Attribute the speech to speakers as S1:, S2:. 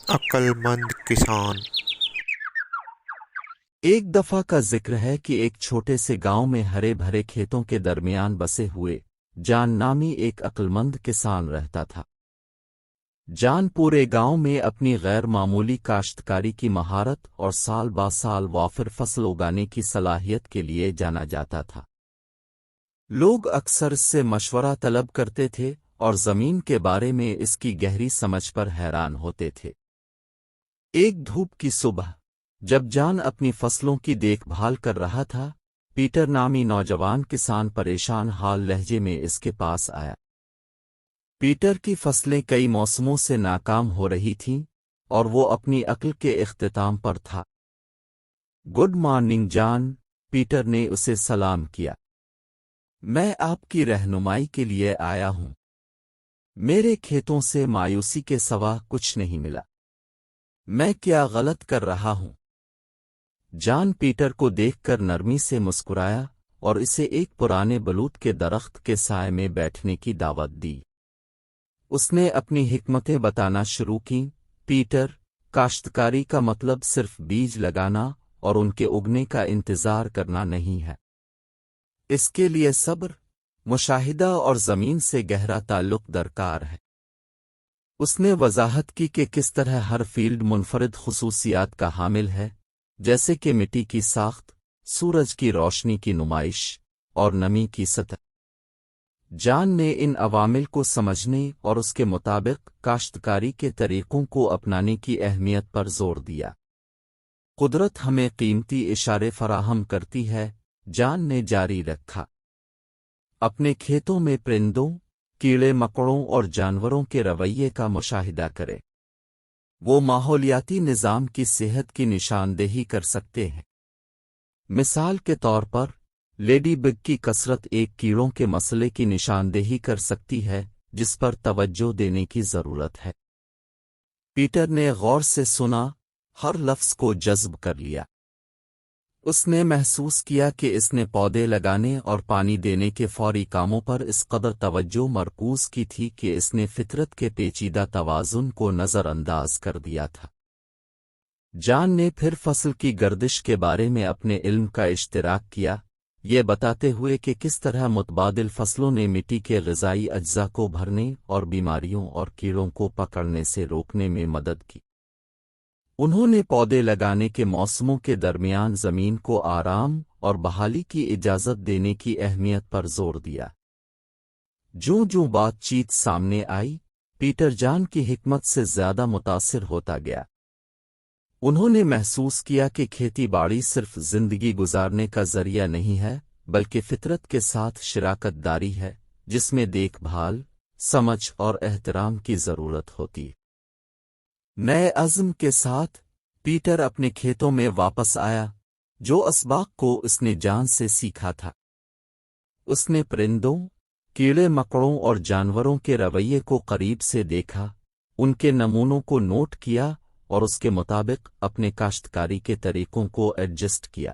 S1: عقلمند کسان۔
S2: ایک دفعہ کا ذکر ہے کہ ایک چھوٹے سے گاؤں میں ہرے بھرے کھیتوں کے درمیان بسے ہوئے جان نامی ایک عقلمند کسان رہتا تھا۔ جان پورے گاؤں میں اپنی غیر معمولی کاشتکاری کی مہارت اور سال با سال وافر فصل اگانے کی صلاحیت کے لیے جانا جاتا تھا۔ لوگ اکثر اس سے مشورہ طلب کرتے تھے اور زمین کے بارے میں اس کی گہری سمجھ پر حیران ہوتے تھے۔ ایک دھوپ کی صبح جب جان اپنی فصلوں کی دیکھ بھال کر رہا تھا، پیٹر نامی نوجوان کسان پریشان حال لہجے میں اس کے پاس آیا۔ پیٹر کی فصلیں کئی موسموں سے ناکام ہو رہی تھیں اور وہ اپنی عقل کے اختتام پر تھا۔ گڈ مارننگ جان، پیٹر نے اسے سلام کیا۔ میں آپ کی رہنمائی کے لیے آیا ہوں۔ میرے کھیتوں سے مایوسی کے سوا کچھ نہیں ملا۔ میں کیا غلط کر رہا ہوں؟ جان پیٹر کو دیکھ کر نرمی سے مسکرایا اور اسے ایک پرانے بلوط کے درخت کے سائے میں بیٹھنے کی دعوت دی۔ اس نے اپنی حکمتیں بتانا شروع کیں۔ پیٹر، کاشتکاری کا مطلب صرف بیج لگانا اور ان کے اگنے کا انتظار کرنا نہیں ہے۔ اس کے لیے صبر، مشاہدہ اور زمین سے گہرا تعلق درکار ہے۔ اس نے وضاحت کی کہ کس طرح ہر فیلڈ منفرد خصوصیات کا حامل ہے، جیسے کہ مٹی کی ساخت، سورج کی روشنی کی نمائش اور نمی کی سطح۔ جان نے ان عوامل کو سمجھنے اور اس کے مطابق کاشتکاری کے طریقوں کو اپنانے کی اہمیت پر زور دیا۔ قدرت ہمیں قیمتی اشارے فراہم کرتی ہے، جان نے جاری رکھا۔ اپنے کھیتوں میں پرندوں، کیڑے مکوڑوں اور جانوروں کے رویے کا مشاہدہ کرے۔ وہ ماحولیاتی نظام کی صحت کی نشاندہی کر سکتے ہیں۔ مثال کے طور پر، لیڈی بگ کی کثرت ایک کیڑوں کے مسئلے کی نشاندہی کر سکتی ہے جس پر توجہ دینے کی ضرورت ہے۔ پیٹر نے غور سے سنا، ہر لفظ کو جذب کر لیا۔ اس نے محسوس کیا کہ اس نے پودے لگانے اور پانی دینے کے فوری کاموں پر اس قدر توجہ مرکوز کی تھی کہ اس نے فطرت کے پیچیدہ توازن کو نظر انداز کر دیا تھا۔ جان نے پھر فصل کی گردش کے بارے میں اپنے علم کا اشتراک کیا، یہ بتاتے ہوئے کہ کس طرح متبادل فصلوں نے مٹی کے غذائی اجزاء کو بھرنے اور بیماریوں اور کیڑوں کو پکڑنے سے روکنے میں مدد کی۔ انہوں نے پودے لگانے کے موسموں کے درمیان زمین کو آرام اور بحالی کی اجازت دینے کی اہمیت پر زور دیا۔ جو بات چیت سامنے آئی، پیٹر جان کی حکمت سے زیادہ متاثر ہوتا گیا۔ انہوں نے محسوس کیا کہ کھیتی باڑی صرف زندگی گزارنے کا ذریعہ نہیں ہے، بلکہ فطرت کے ساتھ شراکت داری ہے جس میں دیکھ بھال، سمجھ اور احترام کی ضرورت ہوتی ہے۔ نئے عزم کے ساتھ پیٹر اپنے کھیتوں میں واپس آیا، جو اسباق کو اس نے جان سے سیکھا تھا۔ اس نے پرندوں، کیڑے مکوڑوں اور جانوروں کے رویے کو قریب سے دیکھا، ان کے نمونوں کو نوٹ کیا اور اس کے مطابق اپنے کاشتکاری کے طریقوں کو ایڈجسٹ کیا۔